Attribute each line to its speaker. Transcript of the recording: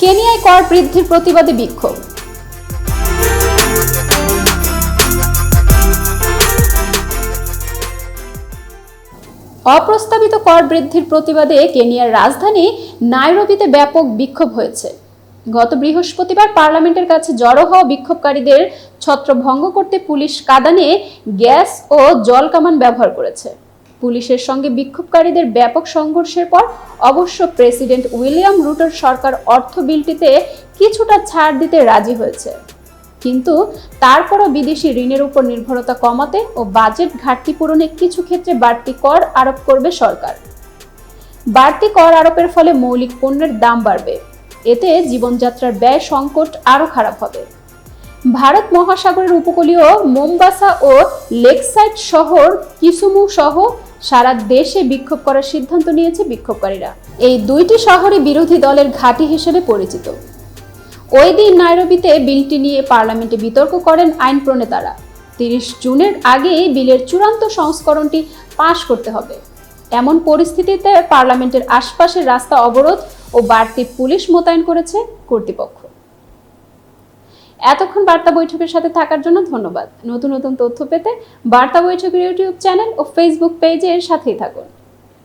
Speaker 1: কেনিয়ায় কর বৃদ্ধির প্রতিবাদে বিক্ষোভ। অপ্রস্তাবিত কর বৃদ্ধির প্রতিবাদে কেনিয়ার রাজধানী নাইরোবিতে ব্যাপক বিক্ষোভ হয়েছে। গত বৃহস্পতিবার পার্লামেন্টের কাছে জড়ো হওয়া বিক্ষোভকারীদের ছত্রভঙ্গ করতে পুলিশ কাঁদানে গ্যাস ও জল কামান ব্যবহার করেছে। পুলিশের সঙ্গে বিক্ষোভকারীদের ব্যাপক সংঘর্ষের পর অবশ্য প্রেসিডেন্ট উইলিয়াম রুটোর সরকার অর্থ বিলটিতে কিছুটা ছাড় দিতে রাজি হয়েছে, কিন্তু তারপরও বিদেশি ঋণের উপর নির্ভরতা কমাতে ও বাজেট ঘাটতি পূরণে কিছু ক্ষেত্রে বাড়তি কর আরোপ করবে সরকার। বাড়তি কর আরোপের ফলে মৌলিক পণ্যের দাম বাড়বে, এতে জীবনযাত্রার ব্যয় সংকট আরও খারাপ হবে। ভারত মহাসাগরের উপকূলীয় মোম্বাসা ও লেকসাইড শহর কিসুমু সহ সারা দেশে বিক্ষোভ করার সিদ্ধান্ত নিয়েছে বিক্ষোভকারীরা। এই দুইটি শহরই বিরোধী দলের ঘাঁটি হিসেবে পরিচিত। ওই দিন নাইরোবিতে বিলটি নিয়ে পার্লামেন্টে বিতর্ক করেন আইন প্রণেতারা। 30 জুনের আগেই বিলের চূড়ান্ত সংস্করণটি পাশ করতে হবে। এমন পরিস্থিতিতে পার্লামেন্টের আশপাশের রাস্তা অবরোধ ও বাড়তি পুলিশ মোতায়েন করেছে কর্তৃপক্ষ। এতক্ষণ বার্তা বৈঠকের সাথে থাকার জন্য ধন্যবাদ। নতুন নতুন তথ্য পেতে বার্তা বৈঠকের ইউটিউব চ্যানেল ও ফেসবুক পেজের সাথেই থাকুন।